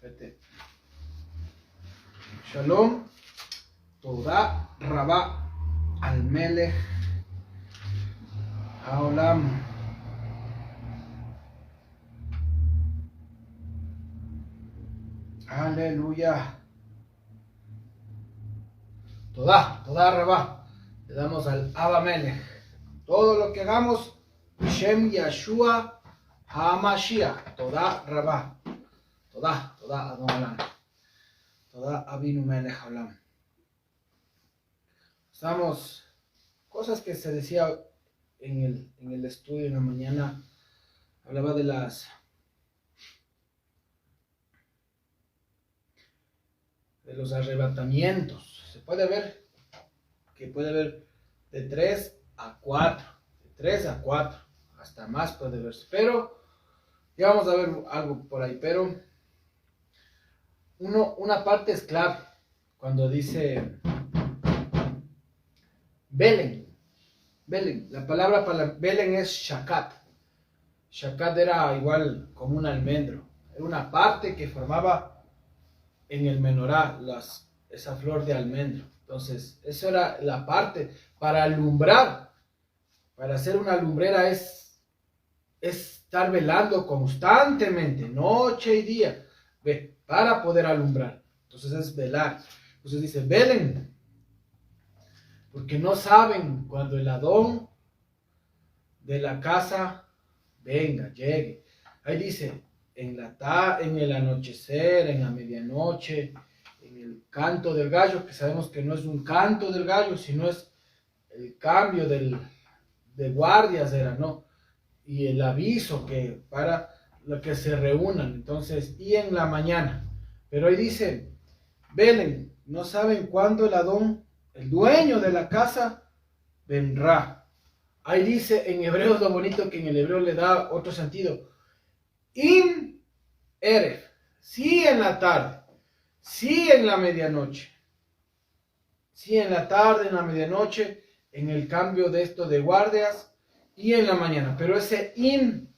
Vete. Shalom. Toda Rabá al Melech Haolam. Aleluya. Toda Rabá. Le damos al Abba Melech. Todo lo que hagamos, Shem Yeshua HaMashiach. Toda Rabá. Toda Adon Olam. Toda Avinu Melech Haolam. Estamos, cosas que se decía en el estudio en la mañana, hablaba de los arrebatamientos. Se puede ver que puede haber de 3 a 4, de 3 a 4, hasta más puede verse, pero ya vamos a ver algo por ahí. Pero una parte es clave cuando dice Belen. La palabra para Belen es Shakat. Shakat era igual como un almendro. Era una parte que formaba en el menorá esa flor de almendro. Entonces, eso era la parte para alumbrar. Para hacer una lumbrera es estar velando constantemente, noche y día, para poder alumbrar. Entonces es velar. Entonces dice, velen, porque no saben cuando el Adón de la casa venga, llegue. Ahí dice, en el anochecer, en la medianoche, en el canto del gallo, que sabemos que no es un canto del gallo, sino es el cambio de guardias, ¿no? Y el aviso que para lo que se reúnan. Entonces, y en la mañana. Pero ahí dice, velen, no saben cuándo el Adón, el dueño de la casa, vendrá. Ahí dice en hebreo, es lo bonito que en el hebreo le da otro sentido. Im Erev, sí en la tarde, sí en la medianoche. Sí en la tarde, en la medianoche, en el cambio de esto de guardias, y en la mañana. Pero ese im,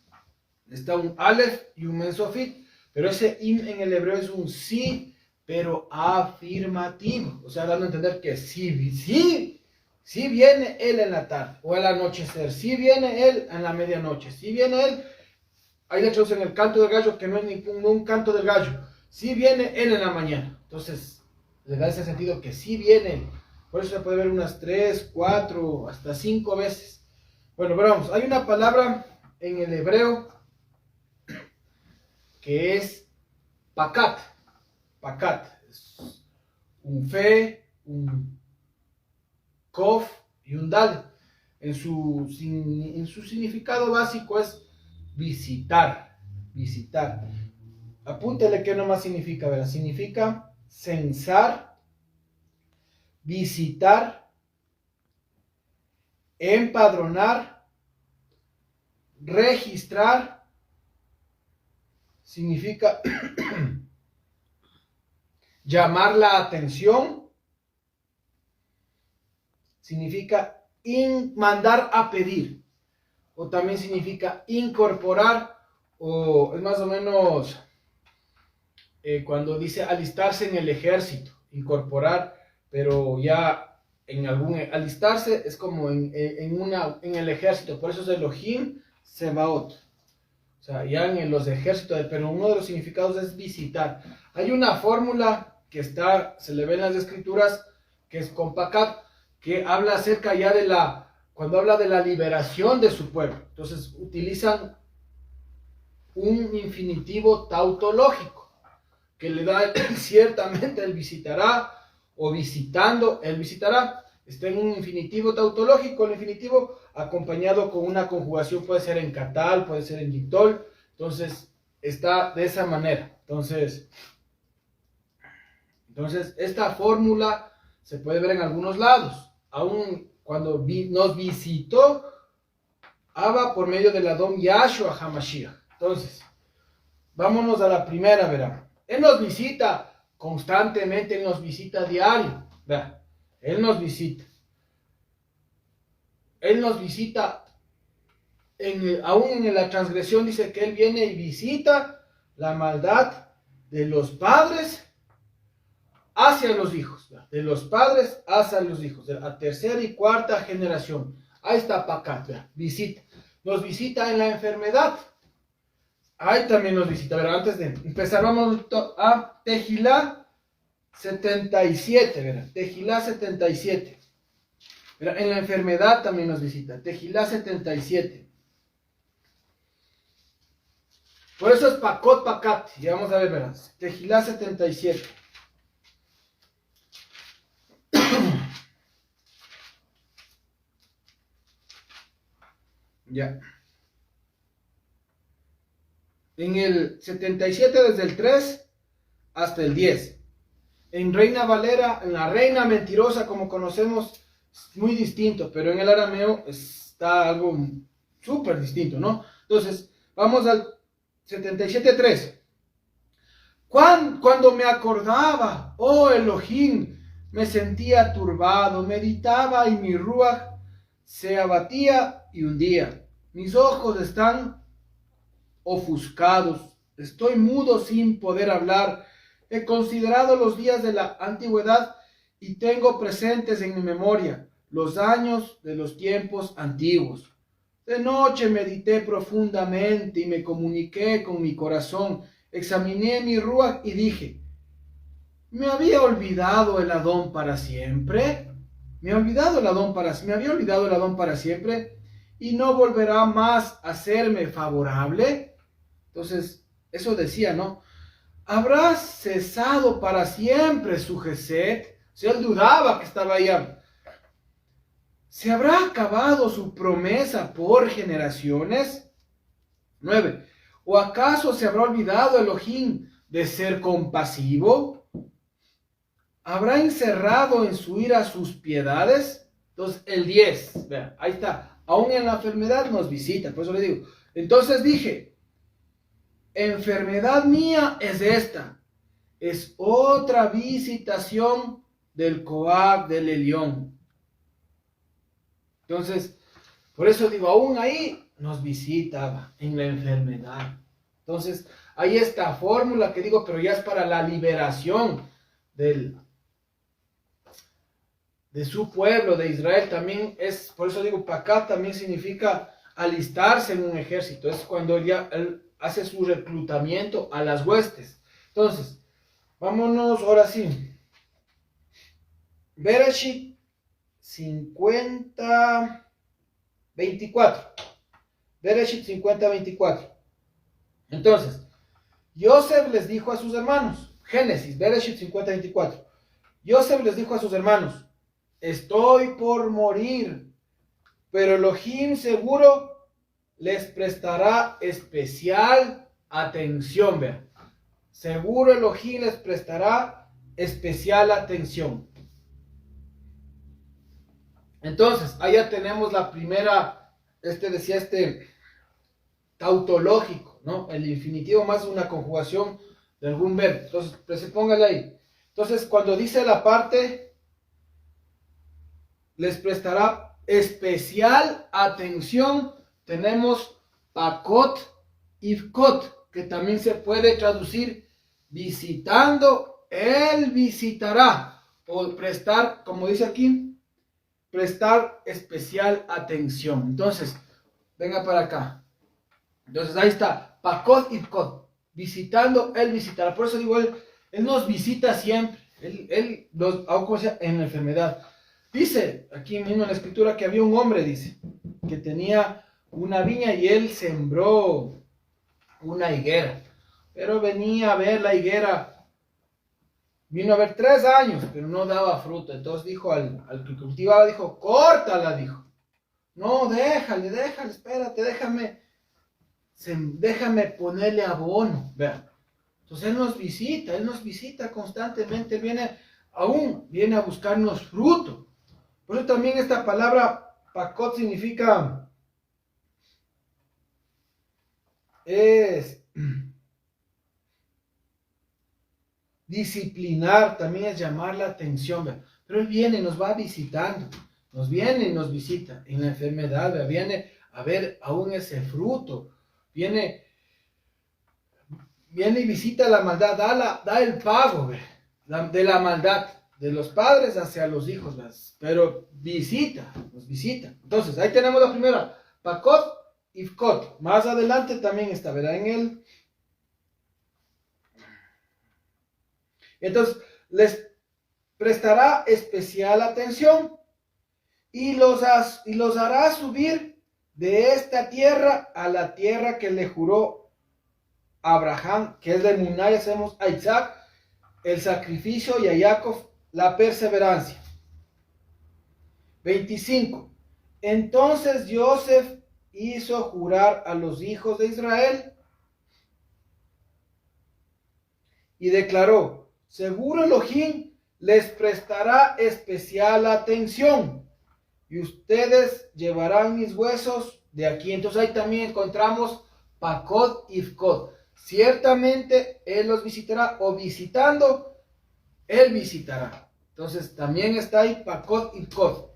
está un aleph y un mensofit, pero ese im en el hebreo es un sí, pero afirmativo. O sea, dando a entender que sí viene él en la tarde, o al anochecer, sí viene él en la medianoche, sí viene él. Ahí le traducen el canto del gallo, que no es ningún canto del gallo. Sí viene él en la mañana. Entonces, le da ese sentido que sí viene. Por eso se puede ver unas 3, 4, hasta 5 veces. Bueno, pero vamos, hay una palabra en el hebreo que es pakat. Pakat. Es un fe, un kof y un dal. En su significado básico es visitar. Apúntele qué nomás significa, ¿verdad? Significa censar, visitar, empadronar, registrar. Significa llamar la atención. Significa mandar a pedir. O también significa incorporar, o es más o menos cuando dice alistarse en el ejército, incorporar, pero ya en alistarse es como en el ejército, por eso es Elohim Sebaot. O sea, ya en los ejércitos, pero uno de los significados es visitar. Hay una fórmula que se le ve en las escrituras, que es con Pakat, que habla acerca ya cuando habla de la liberación de su pueblo. Entonces utilizan un infinitivo tautológico, que le da ciertamente el visitará, o visitando, el visitará. Está en un infinitivo tautológico, el infinitivo acompañado con una conjugación, puede ser en catal, puede ser en dictol. Entonces está de esa manera. Entonces esta fórmula se puede ver en algunos lados. Aún cuando nos visitó Abba por medio del Adón Yahshua HaMashiach. Entonces, vámonos a la primera, verán. Él nos visita constantemente, Él nos visita diario. Vean, Él nos visita. Él nos visita, aún en la transgresión dice que Él viene y visita la maldad de los padres hacia los hijos, de los padres hacia los hijos, de la tercera y cuarta generación. Ahí está Pacat, visita. Nos visita en la enfermedad. Ahí también nos visita. Pero antes de empezar, vamos a Tejilá 77, ¿verdad? Tejilá 77. ¿Verdad? En la enfermedad también nos visita. Tejilá 77. Por eso es Pakot Pacat. Ya vamos a ver, ¿verdad? Tejilá 77. Ya. En el 77 desde el 3 hasta el 10. En Reina Valera, en la Reina Mentirosa, como conocemos, es muy distinto, pero en el arameo está algo súper distinto, ¿no? Entonces, vamos al 77.3. Cuando me acordaba, oh Elohim, me sentía turbado, meditaba y mi ruaj se abatía y hundía. Mis ojos están ofuscados, estoy mudo sin poder hablar. He considerado los días de la antigüedad y tengo presentes en mi memoria los años de los tiempos antiguos. De noche medité profundamente y me comuniqué con mi corazón. Examiné mi ruaj y dije, ¿me había olvidado el Adón para siempre? ¿Me había olvidado el Adón para siempre? ¿Y no volverá más a serme favorable? Entonces, eso decía, ¿no? ¿Habrá cesado para siempre su gesed? Si él dudaba que estaba allá. ¿Se habrá acabado su promesa por generaciones? 9. ¿O acaso se habrá olvidado Elohim de ser compasivo? ¿Habrá encerrado en su ira sus piedades? Entonces, el 10. Vean, ahí está. Aún en la enfermedad nos visita. Por eso le digo. Entonces dije, enfermedad mía es esta. Es otra visitación del Coab del Elión. Entonces, por eso digo, aún ahí nos visita en la enfermedad. Entonces, hay esta fórmula que digo, pero ya es para la liberación de su pueblo, de Israel. También es, por eso digo, Pacat también significa alistarse en un ejército. Es cuando ya él hace su reclutamiento a las huestes. Entonces, vámonos ahora sí. Bereshit 50:24. Bereshit 50:24. Entonces, Yosef les dijo a sus hermanos, Génesis, Bereshit 50:24. Yosef les dijo a sus hermanos, estoy por morir, pero Elohim seguro les prestará especial atención. Vean, seguro Elohim les prestará especial atención. Entonces, allá tenemos la primera, decía tautológico, ¿no? El infinitivo más una conjugación de algún verbo. Entonces, pues, póngale ahí. Entonces, cuando dice la parte, les prestará especial atención, tenemos Pakot Ifkot, que también se puede traducir visitando, él visitará, o prestar, como dice aquí, prestar especial atención. Entonces, venga para acá. Entonces, ahí está. Pakot Ifkot. Visitando, él visitará. Por eso digo, él nos visita siempre. Él nos, como sea, en la enfermedad. Dice, aquí mismo en la escritura, que había un hombre, dice, que tenía una viña y él sembró una higuera. Pero venía a ver la higuera. Vino a ver 3 años, pero no daba fruto. Entonces dijo al que cultivaba, dijo, córtala, dijo. No, déjale, espérate, déjame ponerle abono. Vean. Entonces él nos visita constantemente, viene a buscarnos fruto. Por eso también esta palabra Pakot significa disciplinar, también es llamar la atención, pero él viene, nos va visitando, nos viene y nos visita en la enfermedad, viene a ver aún ese fruto, viene viene y visita la maldad, da el pago de la maldad de los padres hacia los hijos, pero los visita. Entonces, ahí tenemos la primera, Pakot y Ifkot. Más adelante también está, ¿verdad? Entonces, les prestará especial atención y los hará subir de esta tierra a la tierra que le juró Abraham, que es de Emuná, y hacemos a Isaac el sacrificio y a Jacob la perseverancia. 25. Entonces Joseph hizo jurar a los hijos de Israel y declaró: seguro Elohim les prestará especial atención y ustedes llevarán mis huesos de aquí. Entonces ahí también encontramos Pakot y Ifkot. Ciertamente Él los visitará, o visitando, Él visitará. Entonces también está ahí Pakot y Ifkot.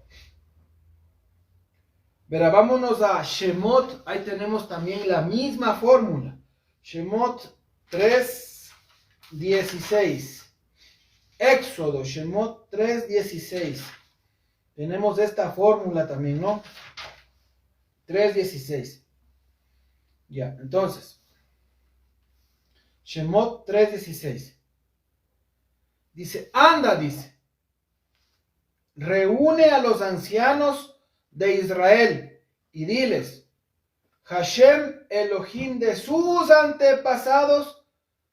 Verá, vámonos a Shemot. Ahí tenemos también la misma fórmula. Shemot 3:16. Éxodo, Shemot 3:16. Tenemos esta fórmula también, ¿no? 3:16. Ya, entonces. Shemot 3:16. Dice, anda, dice, reúne a los ancianos de Israel y diles: Hashem, Elohim de sus antepasados,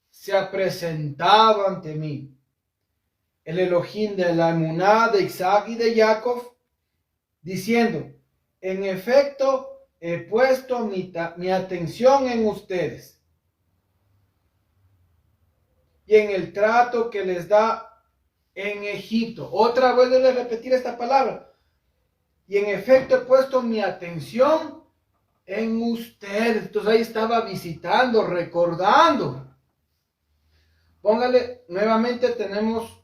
se ha presentado ante mí. El Elohim de la Emuná, de Isaac y de Jacob, diciendo: en efecto, he puesto mi atención en ustedes y en el trato que les da en Egipto. Otra vez debe repetir esta palabra. Y en efecto he puesto mi atención en ustedes. Entonces ahí estaba visitando, recordando. Póngale, nuevamente tenemos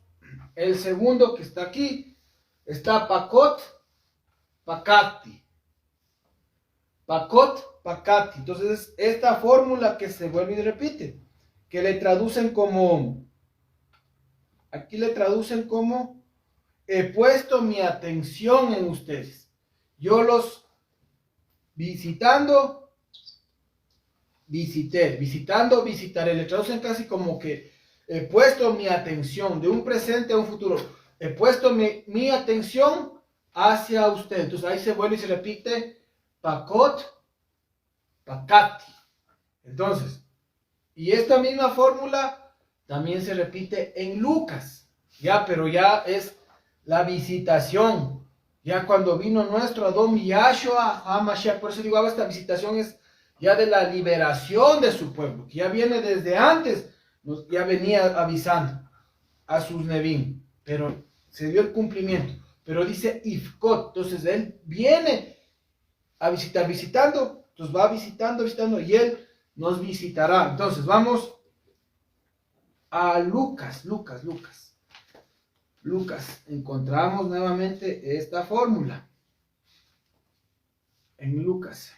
el segundo que está aquí. Está Pakot, Pakati. Pakot, Pakati. Entonces esta fórmula que se vuelve y repite, que le traducen como, aquí le traducen como, he puesto mi atención en ustedes. Yo los visitando, visitaré. Le traducen casi como que he puesto mi atención de un presente a un futuro. He puesto mi atención hacia ustedes. Entonces ahí se vuelve y se repite Pakot, Pakati. Entonces, y esta misma fórmula también se repite en Lucas. Ya, pero ya es la visitación. Ya cuando vino nuestro Adón Yahshua HaMashiach. Por eso digo, esta visitación es ya de la liberación de su pueblo, que ya viene desde antes, ya venía avisando a sus Nevim, pero se dio el cumplimiento. Pero dice Ifkot, entonces él viene a visitar, visitando, entonces va visitando, y él nos visitará. Entonces vamos a Lucas. Encontramos nuevamente esta fórmula en Lucas.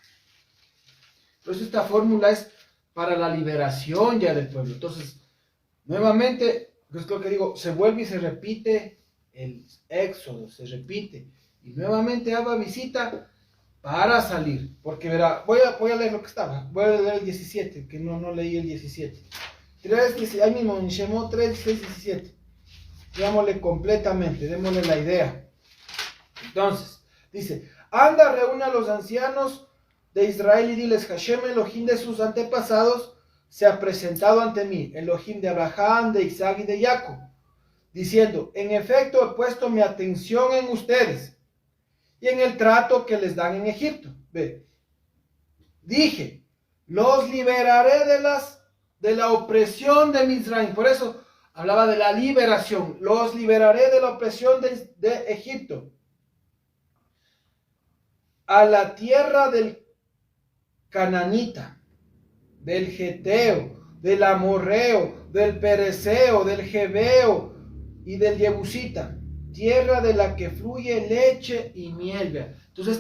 Entonces esta fórmula es para la liberación ya del pueblo. Entonces, nuevamente, es lo que digo, se vuelve y se repite el Éxodo, se repite. Y nuevamente Abba visita para salir. Porque verá, voy a leer lo que estaba. Voy a leer el 17, que no leí el 17. 3, ahí mismo, en Shemot 3, 16, 17. Démosle completamente, démosle la idea. Entonces, dice, anda, reúne a los ancianos de Israel y diles: Hashem, Elohim de sus antepasados, se ha presentado ante mí, Elohim de Abraham, de Isaac y de Jacob, diciendo: en efecto he puesto mi atención en ustedes y en el trato que les dan en Egipto. Ve, dije, los liberaré de la opresión de Misraim. Por eso hablaba de la liberación. Los liberaré de la opresión de Egipto a la tierra del Cananita, del Geteo, del Amorreo, del Pereceo, del Jebeo y del Jebusita, tierra de la que fluye leche y miel. Entonces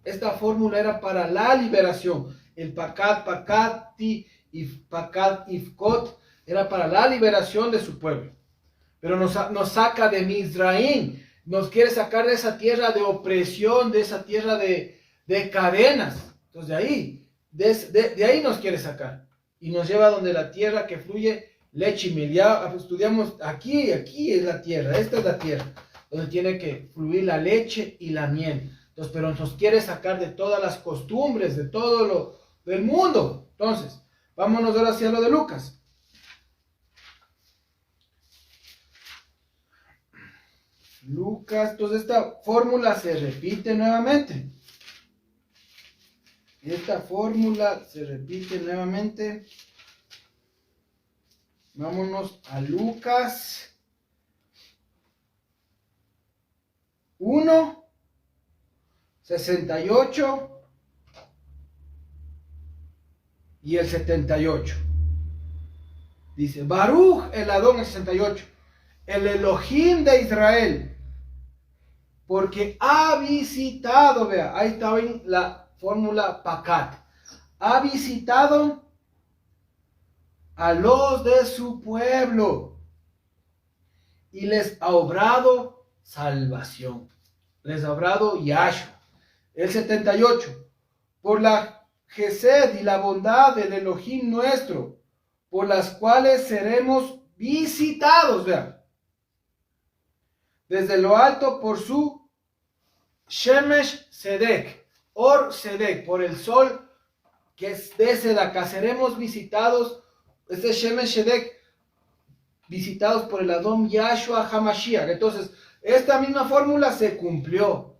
esta fórmula era para la liberación. El Pakat, Pakati, Pakat Ifkot era para la liberación de su pueblo. Pero nos saca de Mizraim, nos quiere sacar de esa tierra de opresión, de esa tierra de cadenas. Entonces de ahí nos quiere sacar. Y nos lleva donde la tierra que fluye leche y miel. Ya estudiamos aquí es la tierra, esta es la tierra, donde tiene que fluir la leche y la miel. Entonces, pero nos quiere sacar de todas las costumbres, de todo lo del mundo. Entonces, vámonos ahora hacia lo de Lucas. Entonces esta fórmula se repite nuevamente. Vámonos a Lucas 1, 68 y el 78. Dice, Baruch el Adón, el 68, el Elohim de Israel, porque ha visitado, vea, ahí está en la fórmula Pakat, ha visitado a los de su pueblo y les ha obrado salvación, les ha obrado Yahshua. El 78, por la Gesed y la bondad del Elohim nuestro, por las cuales seremos visitados, vean, desde lo alto por su Shemesh Sedek, Or Sedek, por el sol que es de Sedaka, seremos visitados, este Shemesh Sedek, visitados por el Adón Yahshua HaMashiach. Entonces, esta misma fórmula se cumplió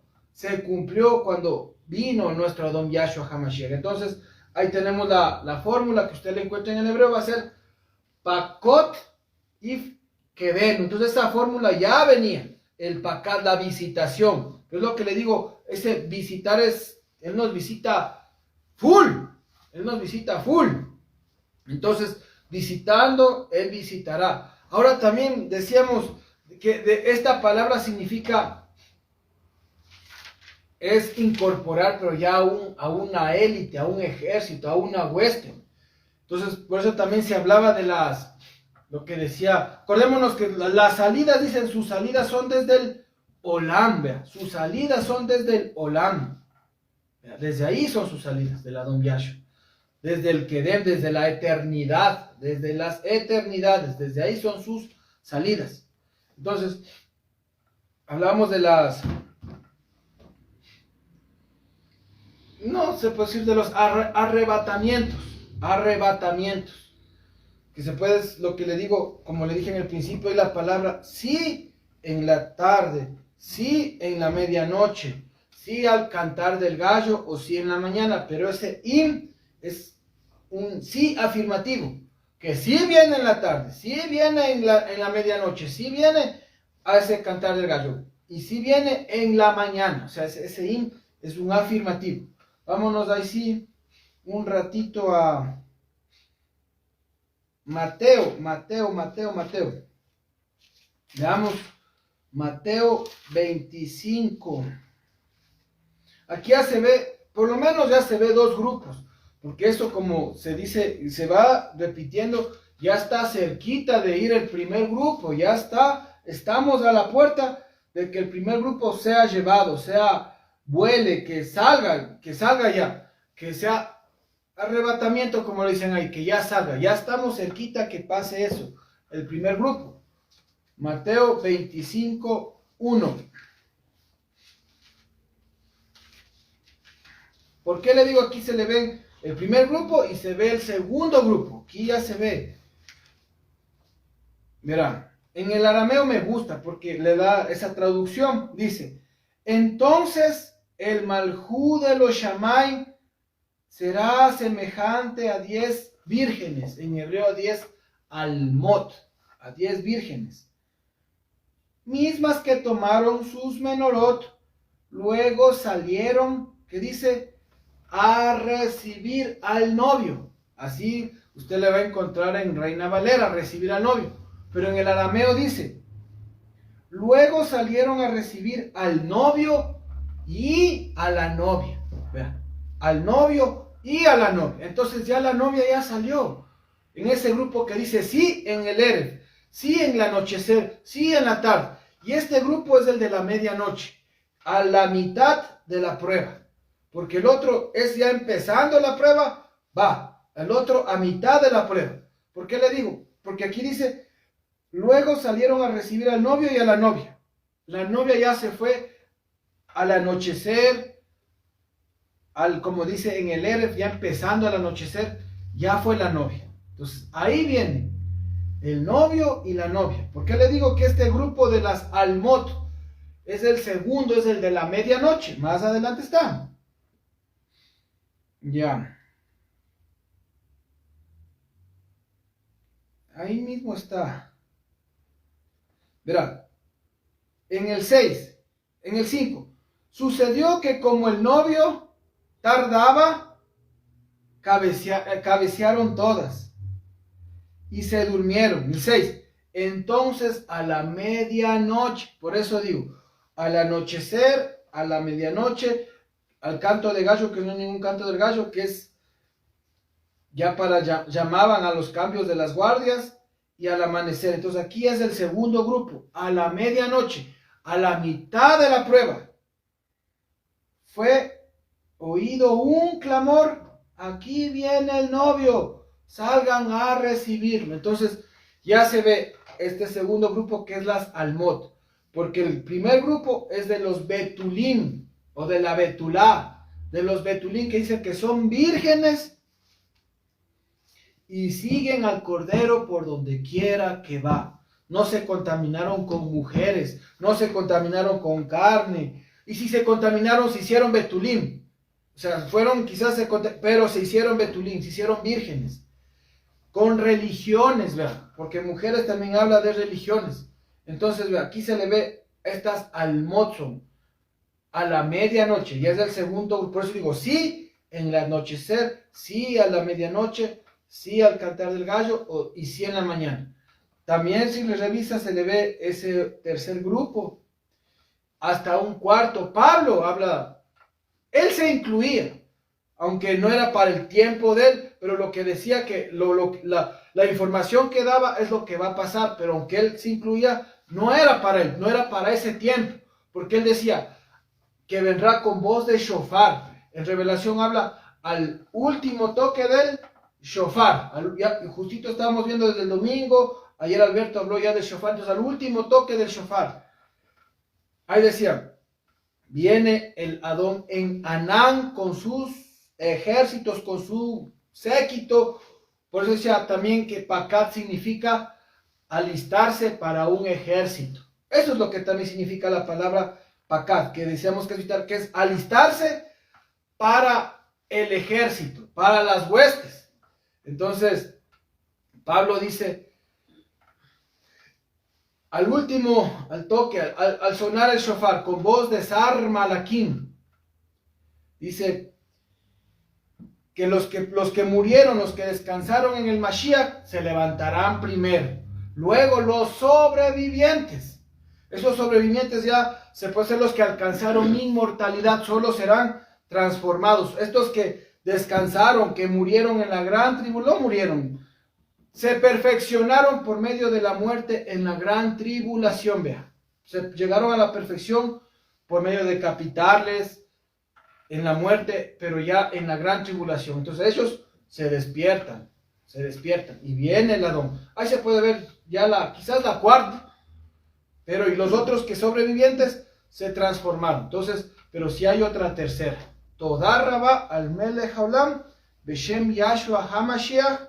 cuando vino nuestro Adón Yahshua HaMashiach. Entonces, ahí tenemos la fórmula que usted le encuentra en el hebreo, va a ser Pakot If Kevenu. Entonces, esta fórmula ya venía, el Pakat, la visitación. Es lo que le digo, ese visitar es, Él nos visita full. Entonces, visitando, Él visitará. Ahora también decíamos que esta palabra significa, es incorporar, pero ya a una élite, a un ejército, a una hueste. Entonces, por eso también se hablaba de lo que decía, acordémonos que las salidas, dicen, sus salidas son desde el Olam, vea, sus salidas son desde el Olam. Desde ahí son sus salidas, del Adón Yahshua. Desde el Kedem, desde la eternidad, desde las eternidades, desde ahí son sus salidas. Entonces, hablábamos de no se puede decir de los arrebatamientos, que se puede, lo que le digo, como le dije en el principio, es la palabra sí en la tarde, sí en la medianoche, sí al cantar del gallo o sí en la mañana, pero ese im es un sí afirmativo, que sí viene en la tarde, sí viene en la medianoche, sí viene a ese cantar del gallo, y sí viene en la mañana, o sea, ese im es un afirmativo. Vámonos ahí sí un ratito a Mateo. Veamos Mateo 25. Aquí ya se ve, por lo menos ya se ve dos grupos, porque eso, como se dice, se va repitiendo, ya está cerquita de ir el primer grupo, estamos a la puerta de que el primer grupo sea llevado, vuele, que salga ya, que sea arrebatamiento, como le dicen ahí, que ya salga, ya estamos cerquita que pase eso, el primer grupo. Mateo 25, 1. ¿Por qué le digo aquí se le ve el primer grupo y se ve el segundo grupo? Aquí ya se ve. Verá, en el arameo me gusta porque le da esa traducción, dice, entonces el Malhú de los Shammai será semejante a 10 vírgenes, en hebreo 10 almot, a 10 vírgenes, mismas que tomaron sus menorot, luego salieron, que dice, a recibir al novio. Así usted le va a encontrar en Reina Valera, recibir al novio, pero en el arameo dice, luego salieron a recibir al novio y a la novia. Vean, al novio y a la novia. Entonces ya la novia ya salió. en ese grupo que dice sí en el Erev, sí en el anochecer, sí en la tarde. Y este grupo es el de la medianoche, a la mitad de la prueba. Porque el otro es ya empezando la prueba, va. El otro a mitad de la prueba. ¿Por qué le digo? Porque aquí dice, luego salieron a recibir al novio y a la novia. La novia ya se fue al anochecer, como dice en el Erev, ya empezando al anochecer, ya fue la novia. Entonces, ahí viene el novio y la novia. ¿Por qué le digo que este grupo de las almot es el segundo, es el de la medianoche? Más adelante está. Ya. Ahí mismo está. Verá. En el 6, en el 5. Sucedió que como el novio tardaba, cabecearon todas y se durmieron. El 6. Entonces a la medianoche, por eso digo, al anochecer, a la medianoche, al canto de gallo, que no es ningún canto del gallo, que es ya llamaban a los cambios de las guardias, y al amanecer. Entonces aquí es el segundo grupo, a la medianoche, a la mitad de la prueba, fue oído un clamor, aquí viene el novio, salgan a recibirlo. Entonces ya se ve este segundo grupo que es las almot, porque el primer grupo es de los betulim, o de la betulá, de los betulim que dicen que son vírgenes, y siguen al Cordero por donde quiera que va. No se contaminaron con mujeres, no se contaminaron con carne, y si se contaminaron, se hicieron betulim. O sea, fueron quizás, pero se hicieron betulim, se hicieron vírgenes. Con religiones, vean, porque mujeres también habla de religiones. Entonces, vean, aquí se le ve estas almotzon, a la medianoche, ya es el segundo, por eso digo, sí, en el anochecer, sí, a la medianoche, sí al cantar del gallo, y sí en la mañana. También si le revisa se le ve ese tercer grupo, hasta un cuarto. Pablo habla, él se incluía, aunque no era para el tiempo de él, pero lo que decía que la información que daba es lo que va a pasar, pero aunque él se incluía, no era para él, no era para ese tiempo, porque él decía que vendrá con voz de shofar. En Revelación habla al último toque del shofar. Ya justito estábamos viendo desde el domingo, ayer Alberto habló ya del shofar, entonces al último toque del shofar. Ahí decía, viene el Adón en Anán con sus ejércitos, con su séquito. Por eso decía también que pacat significa alistarse para un ejército. Eso es lo que también significa la palabra pacat, que decíamos que es alistarse para el ejército, para las huestes. Entonces, Pablo dice, al último, al toque, al sonar el shofar, con voz de Sar Malakim, dice que los que murieron, los que descansaron en el Mashiach, se levantarán primero. Luego los sobrevivientes. Esos sobrevivientes ya se puede ser los que alcanzaron inmortalidad, solo serán transformados. Estos que descansaron, que murieron en la gran tribulación, no murieron, se perfeccionaron por medio de la muerte en la gran tribulación, vea. Se llegaron a la perfección por medio de decapitarles en la muerte, pero ya en la gran tribulación. Entonces ellos se despiertan, y viene el Adón. Ahí se puede ver ya quizás la cuarta, pero y los otros que sobrevivientes se transformaron. Entonces, pero si hay otra tercera. Todá Rabá al Melech Haolam, Beshem Yahshua HaMashiach,